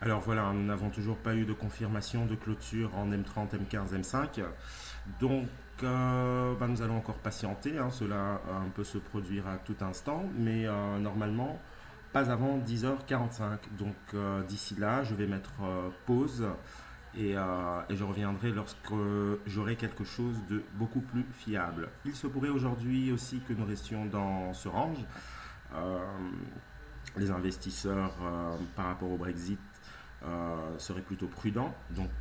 Alors voilà, nous n'avons toujours pas eu de confirmation de clôture en M30, M15, M5. Donc nous allons encore patienter. Cela peut se produire à tout instant, mais normalement pas avant 10h45. Donc d'ici là, je vais mettre pause et je reviendrai lorsque j'aurai quelque chose de beaucoup plus fiable. Il se pourrait aujourd'hui aussi que nous restions dans ce range. Euh, les investisseurs par rapport au Brexit seraient plutôt prudents. Donc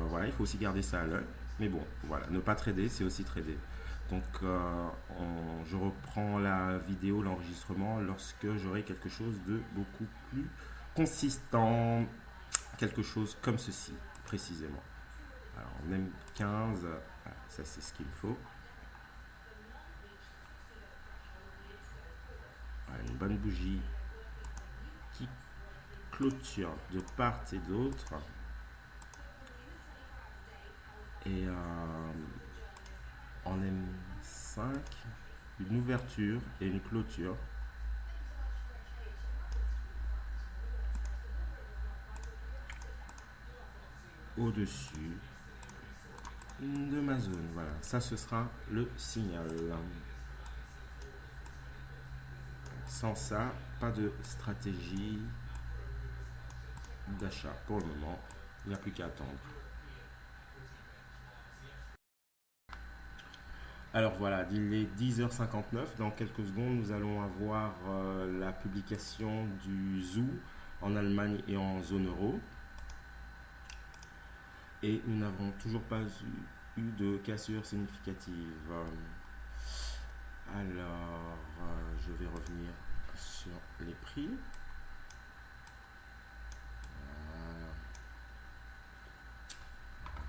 voilà, il faut aussi garder ça à l'œil. Mais bon, voilà, ne pas trader, c'est aussi trader. Donc je reprends la vidéo, l'enregistrement lorsque j'aurai quelque chose de beaucoup plus consistant, quelque chose comme ceci précisément. Alors on aime 15, voilà, ça c'est ce qu'il faut. Voilà, une bonne bougie qui clôture de part et d'autre. Et en M5, une ouverture et une clôture au-dessus de ma zone. Voilà, ça ce sera le signal. Sans ça, pas de stratégie d'achat pour le moment. Il n'y a plus qu'à attendre. Alors voilà, il est 10h59. Dans quelques secondes, nous allons avoir la publication du ZOO en Allemagne et en zone euro. Et nous n'avons toujours pas eu de cassure significative. Alors, je vais revenir sur les prix.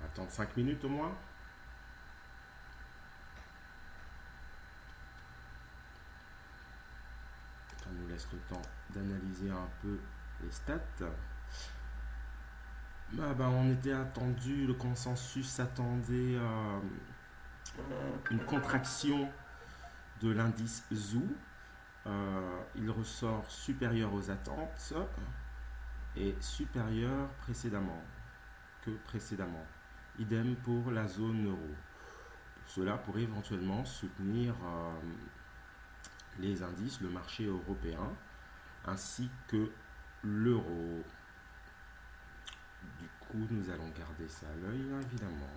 Attendre 5 minutes au moins. Ça nous laisse le temps d'analyser un peu les stats. On était attendu, le consensus s'attendait à une contraction de l'indice ZOO. Il ressort supérieur aux attentes et supérieur que précédemment. Idem pour la zone euro. Cela pourrait éventuellement soutenir les indices, le marché européen, ainsi que l'euro. Du coup, nous allons garder ça à l'œil, évidemment.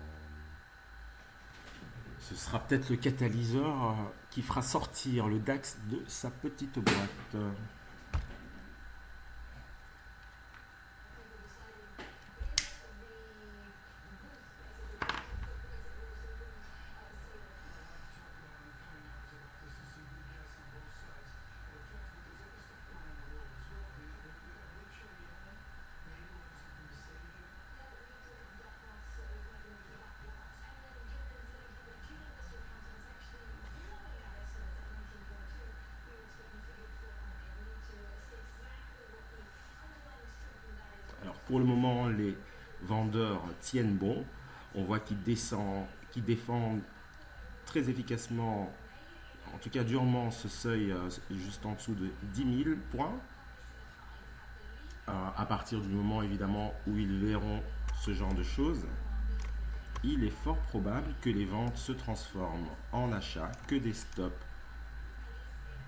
Ce sera peut-être le catalyseur qui fera sortir le DAX de sa petite boîte. Alors pour le moment, les vendeurs tiennent bon. On voit qu'ils défendent très efficacement, en tout cas durement, ce seuil juste en dessous de 10 000 points. À partir du moment évidemment où ils verront ce genre de choses, il est fort probable que les ventes se transforment en achats, que des stops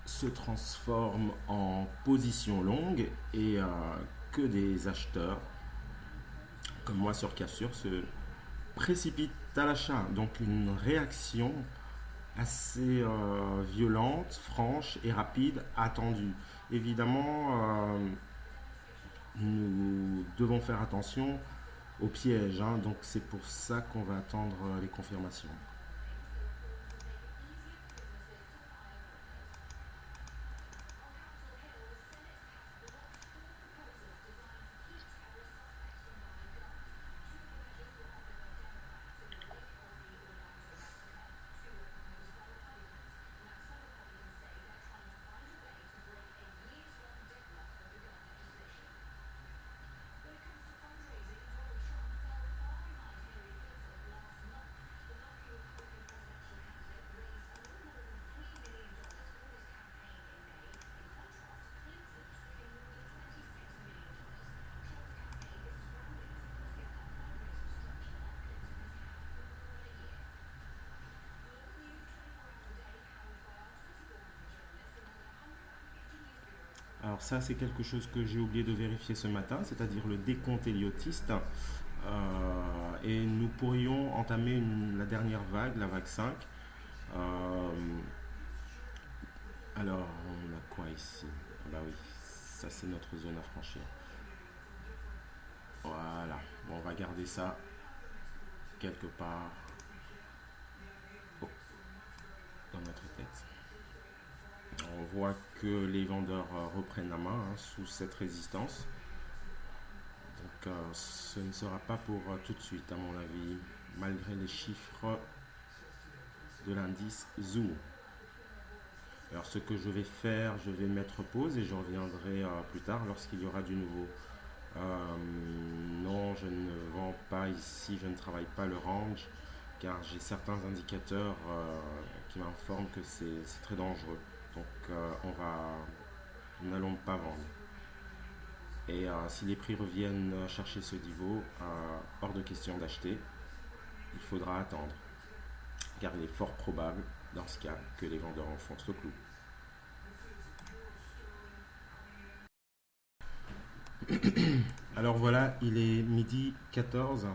se transforment en position longue et que des acheteurs, comme moi sur cassure, se précipitent à l'achat. Donc une réaction assez violente, franche et rapide attendue. Évidemment, nous devons faire attention aux pièges, donc c'est pour ça qu'on va attendre les confirmations. Alors ça, c'est quelque chose que j'ai oublié de vérifier ce matin, c'est-à-dire le décompte héliotiste. Et nous pourrions entamer la dernière vague, la vague 5. Euh, alors, on a quoi ici? Bah oui, ça c'est notre zone à franchir. Voilà, bon, on va garder ça quelque part dans notre tête. On voit que les vendeurs reprennent la main sous cette résistance. Donc ce ne sera pas pour tout de suite à mon avis, malgré les chiffres de l'indice ZOO. Alors ce que je vais faire, je vais mettre pause et je reviendrai plus tard lorsqu'il y aura du nouveau. Non, je ne vends pas ici, je ne travaille pas le range car j'ai certains indicateurs qui m'informent que c'est très dangereux. Donc nous n'allons pas vendre. Et si les prix reviennent chercher ce niveau, hors de question d'acheter, il faudra attendre. Car il est fort probable, dans ce cas, que les vendeurs enfoncent le clou. Alors voilà, il est midi 14.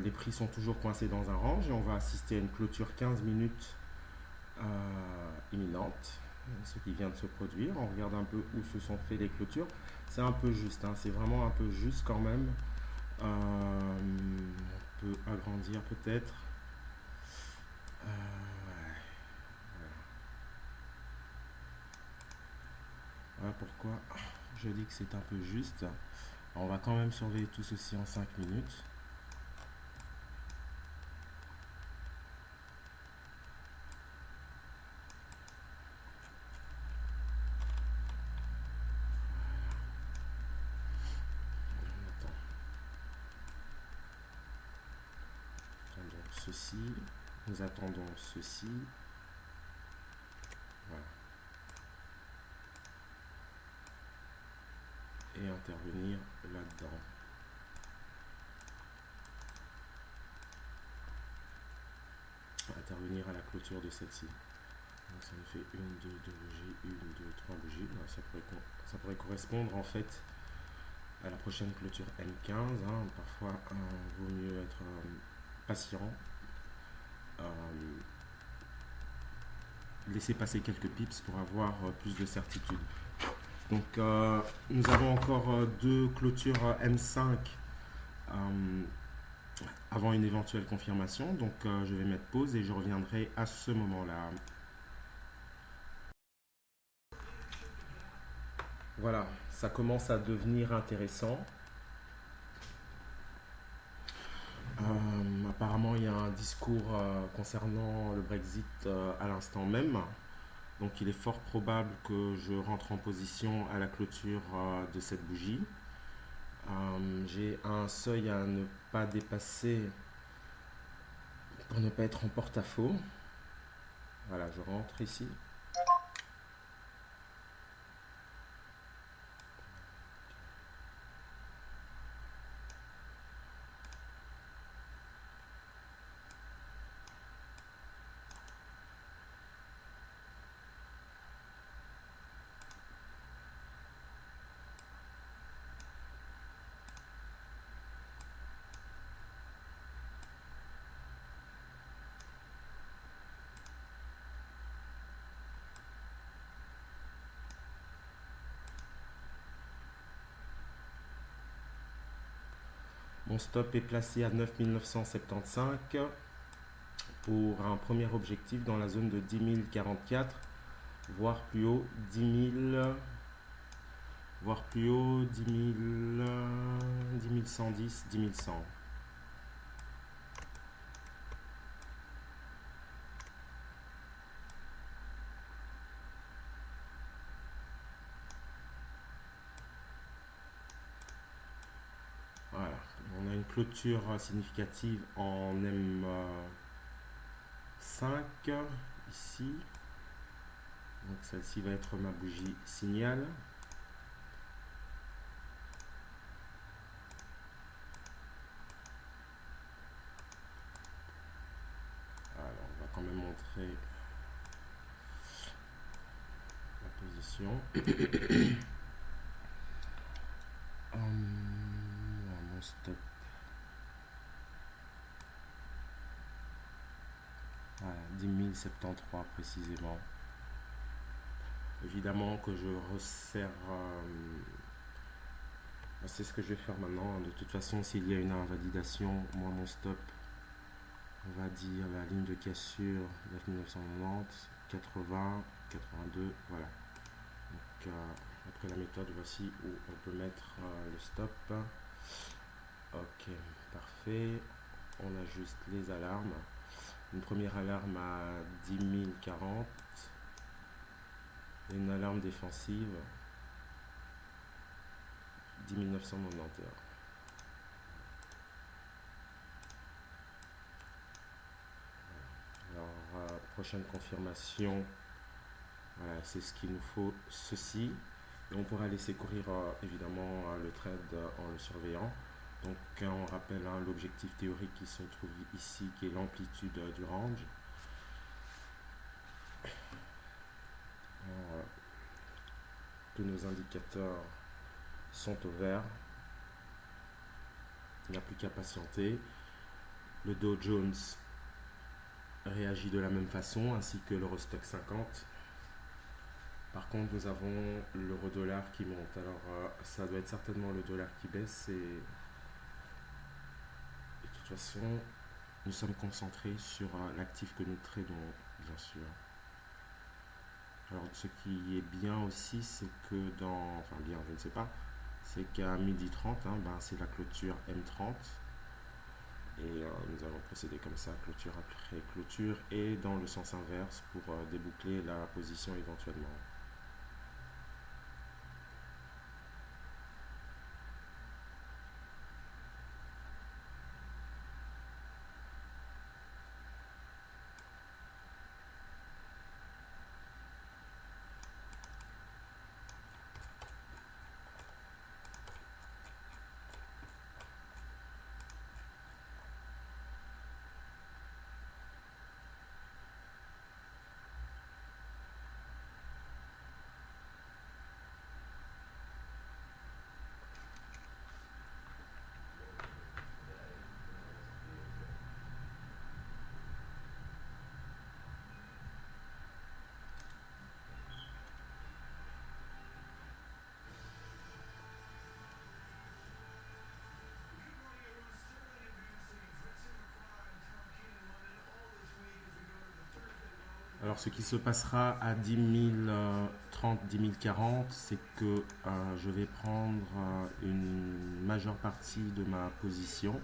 Les prix sont toujours coincés dans un range et on va assister à une clôture 15 minutes imminente. Ce qui vient de se produire. On regarde un peu où se sont fait les clôtures. C'est un peu juste, c'est vraiment un peu juste quand même. On peut agrandir peut-être. Voilà pourquoi je dis que c'est un peu juste. On va quand même surveiller tout ceci en 5 minutes. Ceci, nous attendons ceci, voilà, et intervenir là-dedans. Intervenir à la clôture de celle-ci. Donc ça me fait 1, 2, 2 bougies, 1, 2, 3 bougies. Ça pourrait correspondre en fait à la prochaine clôture M15. Parfois, vaut mieux être patient. Laisser passer quelques pips pour avoir plus de certitude. Donc nous avons encore deux clôtures M5 avant une éventuelle confirmation. Donc je vais mettre pause et je reviendrai à ce moment-là. Voilà, ça commence à devenir intéressant. Apparemment, il y a un discours concernant le Brexit à l'instant même. Donc, il est fort probable que je rentre en position à la clôture de cette bougie. J'ai un seuil à ne pas dépasser pour ne pas être en porte-à-faux. Voilà, je rentre ici. Mon stop est placé à 9975 pour un premier objectif dans la zone de 10 044, voire plus haut 10 000, voire plus haut 10 000, 10 110, 10 100. Voilà, on a une clôture significative en M5 ici. Donc celle-ci va être ma bougie signal. Alors on va quand même montrer la position confirmation. Non, stop. Voilà, 10 073 précisément. Évidemment que je resserre. C'est ce que je vais faire maintenant. De toute façon, s'il y a une invalidation, moi mon stop, on va dire la ligne de cassure 9990, 80, 82, voilà. Donc après la méthode, voici où on peut mettre le stop. Ok, parfait. On ajuste les alarmes. Une première alarme à 10 040 et une alarme défensive 10 991. Alors, prochaine confirmation, voilà, c'est ce qu'il nous faut, ceci. Et on pourra laisser courir évidemment le trade en le surveillant. Donc on rappelle l'objectif théorique qui se trouve ici, qui est l'amplitude du range. Tous nos indicateurs sont au vert. Il n'y a plus qu'à patienter. Le Dow Jones réagit de la même façon, ainsi que l'Eurostock 50. Par contre, nous avons l'euro-dollar qui monte. Alors, ça doit être certainement le dollar qui baisse. Et de toute façon, nous sommes concentrés sur l'actif que nous tradons, bien sûr. Alors, ce qui est bien aussi, c'est que enfin bien, je ne sais pas, c'est qu'à 12h30, c'est la clôture M30. Et nous allons procéder comme ça, clôture après clôture, et dans le sens inverse pour déboucler la position éventuellement. Alors, ce qui se passera à 10 030, 10 040, c'est que je vais prendre une majeure partie de ma position,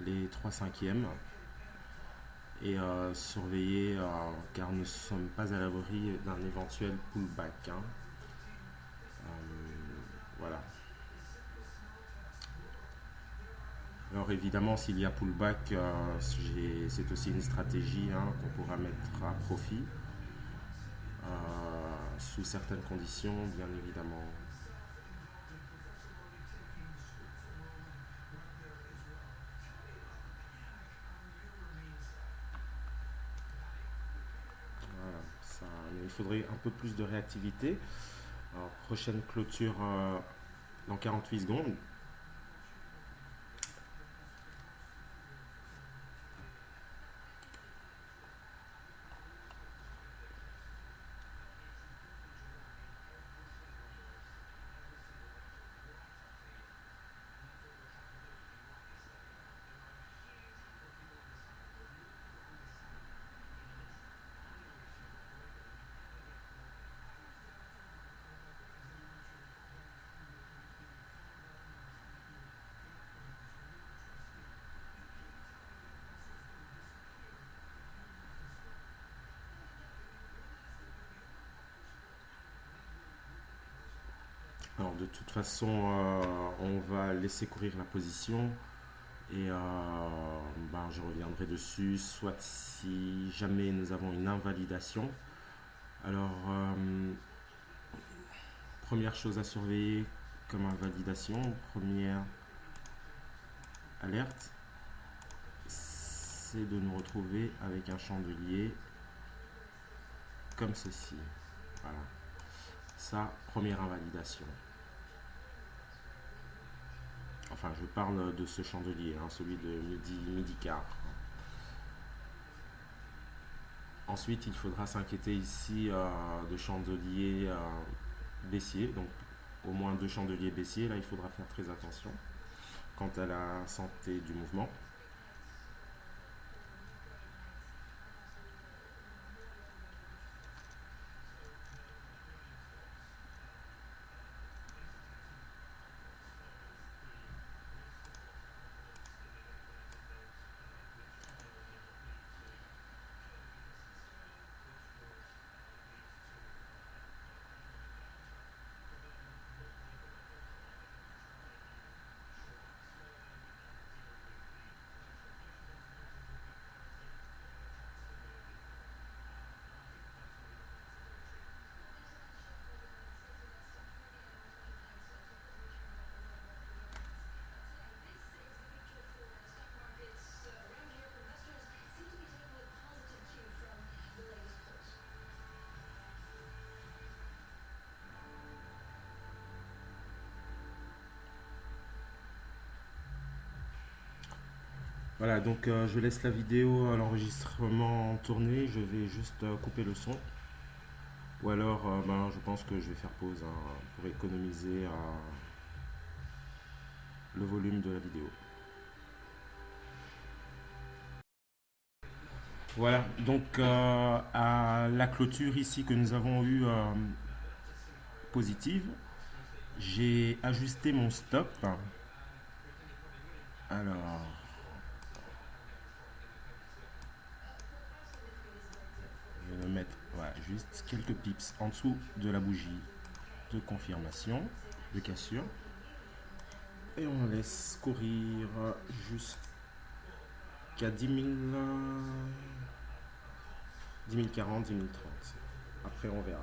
les 3/5e, et surveiller, car nous ne sommes pas à l'abri d'un éventuel pullback. Voilà. Alors évidemment, s'il y a pullback, c'est aussi une stratégie qu'on pourra mettre à profit, sous certaines conditions, bien évidemment. Voilà, il faudrait un peu plus de réactivité. Alors, prochaine clôture dans 48 secondes. Alors de toute façon, on va laisser courir la position et je reviendrai dessus, soit si jamais nous avons une invalidation. Alors, première chose à surveiller comme invalidation, première alerte, c'est de nous retrouver avec un chandelier comme ceci. Voilà. sa première invalidation. Enfin, je parle de ce chandelier, hein, celui de midi quart. Ensuite, il faudra s'inquiéter ici de chandeliers baissiers, donc au moins 2 chandeliers baissiers. Là, il faudra faire très attention quant à la santé du mouvement. Voilà, donc je laisse la vidéo, l'enregistrement tourner. Je vais juste couper le son. Ou alors, je pense que je vais faire pause hein, pour économiser le volume de la vidéo. Voilà, donc à la clôture ici que nous avons eue positive, j'ai ajusté mon stop. Alors, je vais le mettre voilà, juste quelques pips en dessous de la bougie de confirmation, de cassure. Et on laisse courir jusqu'à 10 040, 10 030. Après, on verra.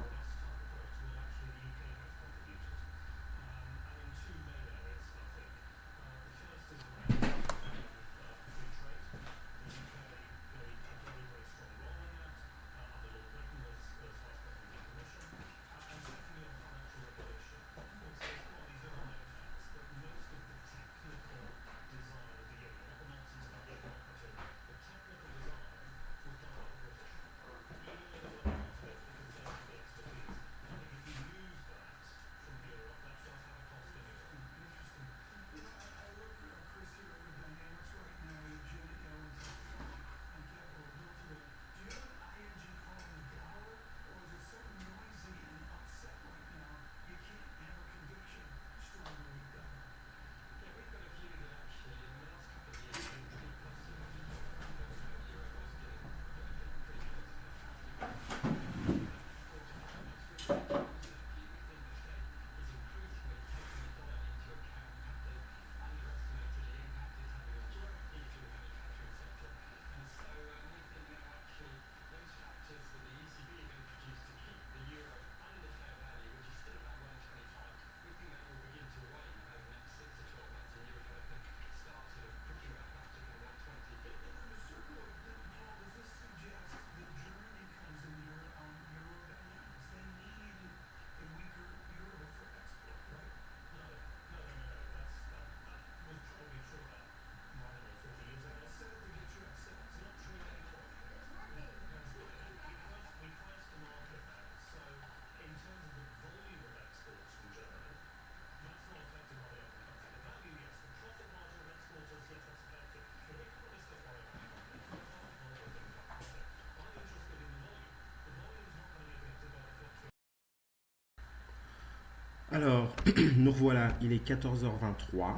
Alors, nous voilà, il est 14h23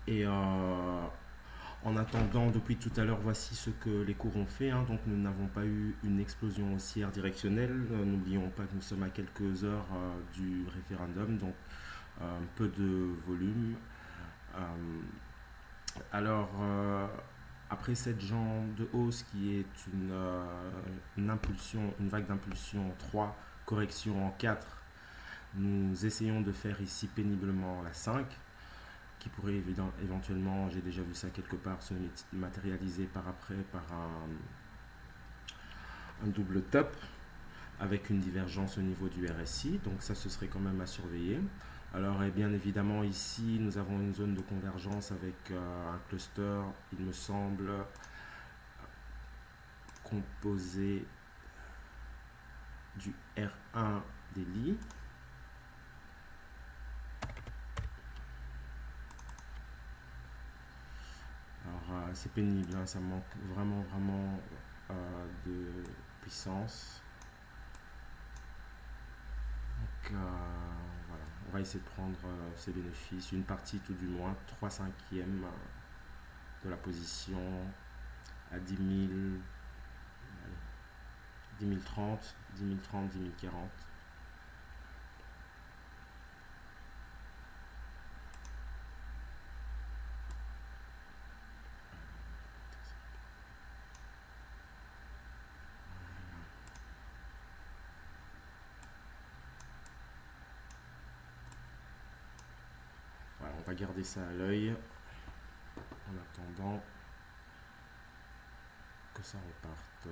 et en attendant, depuis tout à l'heure, voici ce que les cours ont fait. Hein. Donc, nous n'avons pas eu une explosion haussière directionnelle. N'oublions pas que nous sommes à quelques heures du référendum, donc peu de volume. Euh, alors, après cette jambe de hausse qui est une impulsion, une vague d'impulsion 3, correction en 4, nous essayons de faire ici péniblement la 5, qui pourrait éventuellement, j'ai déjà vu ça quelque part, se matérialiser par après par un double top. avec une divergence au niveau du RSI, donc ça ce serait quand même à surveiller. Alors et bien évidemment ici nous avons une zone de convergence avec un cluster, il me semble, composé du R1 des lits. Alors c'est pénible, hein, ça manque vraiment de puissance. Donc voilà, on va essayer de prendre ces bénéfices, une partie tout du moins, 3/5 de la position à 10 030, 10 040. Voilà, on va garder ça à l'œil en attendant que ça reparte.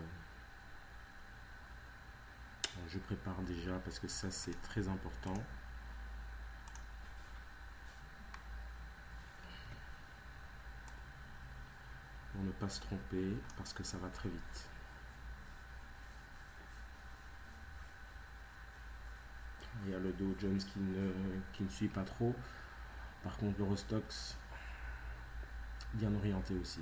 Alors, je prépare déjà parce que ça c'est très important. Pour ne pas se tromper parce que ça va très vite. Il y a le Dow Jones qui ne suit pas trop. Par contre, l'Eurostoxx bien orienté aussi.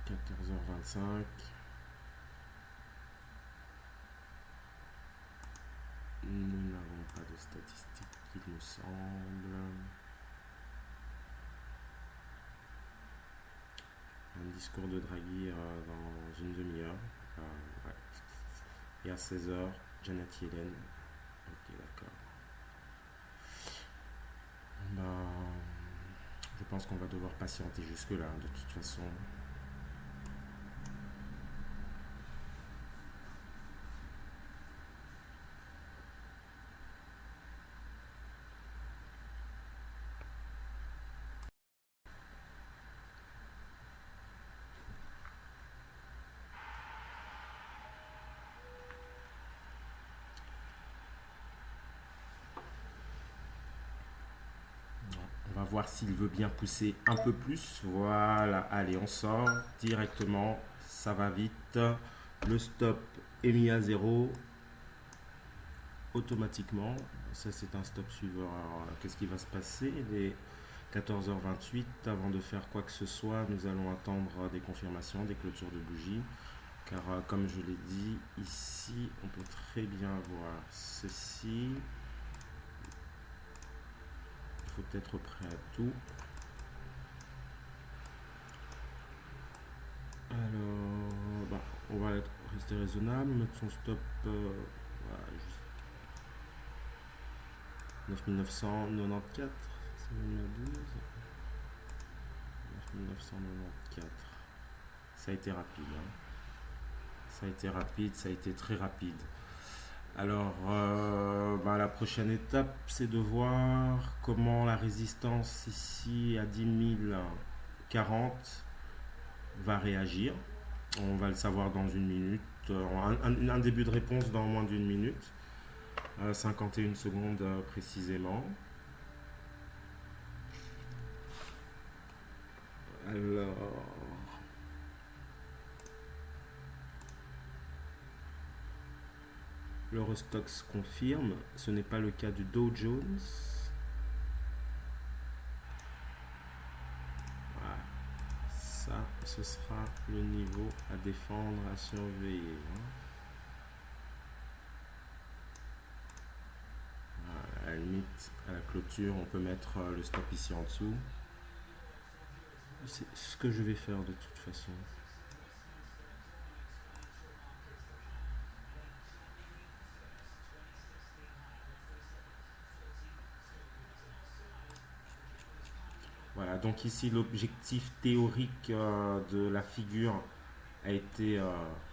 14h25. Nous n'avons pas de statistiques, il me semble. Un discours de Draghi dans une demi-heure. Ouais. Et à 16h, Janet Yellen. Ok, d'accord. Je pense qu'on va devoir patienter jusque-là, de toute façon. On va voir s'il veut bien pousser un peu plus. Voilà, allez, on sort directement. Ça va vite. Le stop est mis à 0 automatiquement. Ça, c'est un stop suiveur. Alors, qu'est-ce qui va se passer? Il est 14h28. Avant de faire quoi que ce soit, nous allons attendre des confirmations, des clôtures de bougies. Car, comme je l'ai dit, ici, on peut très bien voir ceci. Il faut être prêt à tout. Alors, on va rester raisonnable, mettre son stop voilà, 9994, c'est même la 12. 9994. Ça a été rapide. Hein. Ça a été rapide, ça a été très rapide. Alors, la prochaine étape, c'est de voir comment la résistance ici à 10 040 va réagir. On va le savoir dans une minute. Un début de réponse dans moins d'une minute. 51 secondes précisément. Alors, l'Eurostoxx confirme, ce n'est pas le cas du Dow Jones. Voilà. Ça, ce sera le niveau à défendre, à surveiller. Voilà, à la limite, à la clôture, on peut mettre le stop ici en dessous. C'est ce que je vais faire de toute façon. Voilà, donc ici l'objectif théorique de la figure a été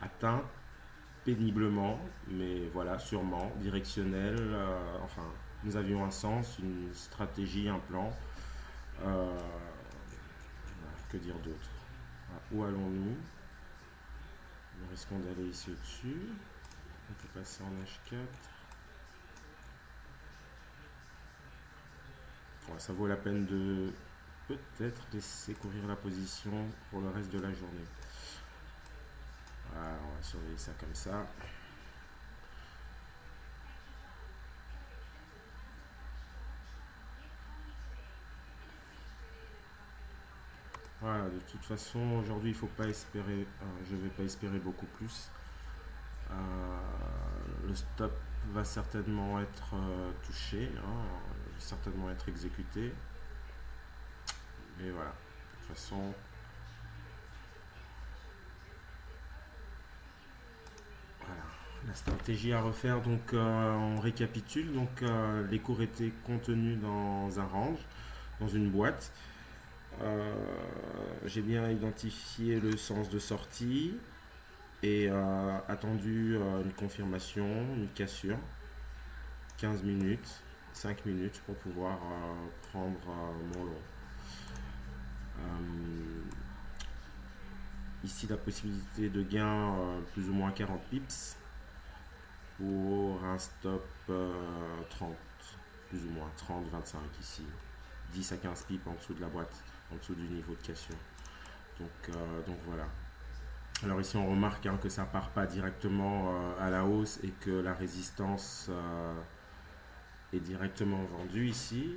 atteint péniblement, mais voilà, sûrement, directionnel. Enfin, nous avions un sens, une stratégie, un plan. que dire d'autre? Où allons-nous? Nous risquons d'aller ici au-dessus. On peut passer en H4. Ouais, ça vaut la peine de peut-être laisser courir la position pour le reste de la journée. Voilà, on va surveiller ça comme ça. Voilà, de toute façon, aujourd'hui, il faut pas espérer, je ne vais pas espérer beaucoup plus. Le stop va certainement être touché, va certainement être exécuté. Mais voilà, de toute façon, voilà. La stratégie à refaire, donc on récapitule. Donc les cours étaient contenus dans un range, dans une boîte. J'ai bien identifié le sens de sortie et attendu une confirmation, une cassure, 15 minutes, 5 minutes pour pouvoir prendre mon long. Ici, la possibilité de gain plus ou moins 40 pips pour un stop 30, plus ou moins 30, 25 ici. 10 à 15 pips en dessous de la boîte, en dessous du niveau de cassure. Donc voilà. Alors ici, on remarque que ça part pas directement à la hausse et que la résistance est directement vendue ici.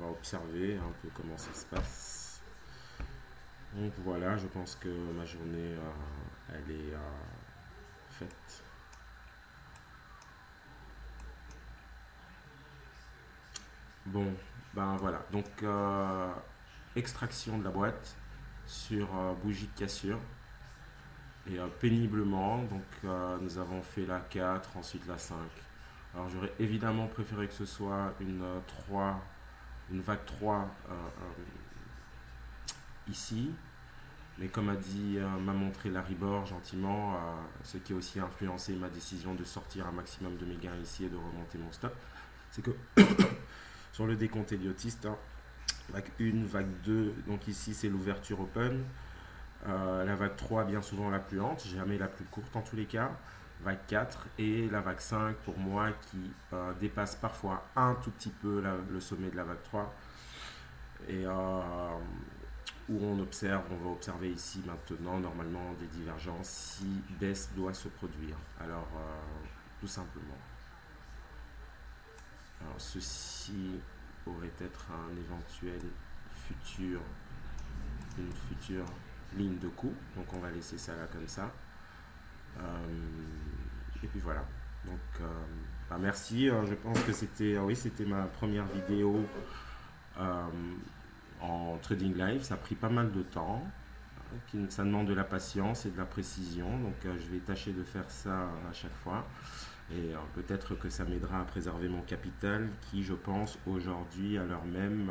On va observer un peu comment ça se passe. Donc voilà, je pense que ma journée, elle est faite. Bon, ben voilà. Donc, extraction de la boîte sur bougie de cassure. Et péniblement, donc nous avons fait la 4, ensuite la 5. Alors j'aurais évidemment préféré que ce soit une 3, une vague 3 ici. Mais comme m'a montré Larry Bor gentiment, ce qui a aussi influencé ma décision de sortir un maximum de mes gains ici et de remonter mon stop, c'est que sur le décompte héliotiste, vague 1, vague 2, donc ici c'est l'ouverture open. La vague 3 bien souvent la plus lente, jamais la plus courte en tous les cas. Vague 4 et la vague 5 pour moi qui dépasse parfois un tout petit peu le sommet de la vague 3. Et où on va observer ici maintenant normalement des divergences si baisse doit se produire. Alors tout simplement. Alors ceci aurait être un éventuel futur, une future ligne de coup. Donc on va laisser ça là comme ça. Et puis voilà. Donc merci. Je pense que c'était ma première vidéo en trading live. Ça a pris pas mal de temps. Ça demande de la patience et de la précision. Donc je vais tâcher de faire ça à chaque fois. Et peut-être que ça m'aidera à préserver mon capital qui, je pense, aujourd'hui, à l'heure même,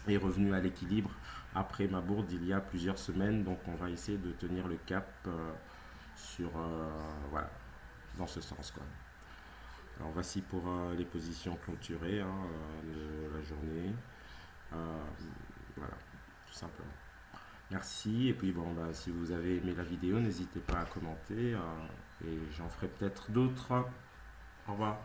est revenu à l'équilibre après ma bourde il y a plusieurs semaines. Donc on va essayer de tenir le cap voilà, dans ce sens, quoi. Alors voici pour les positions clôturées de la journée. Voilà, tout simplement. Merci. Et puis bon, si vous avez aimé la vidéo, n'hésitez pas à commenter et j'en ferai peut-être d'autres. Au revoir.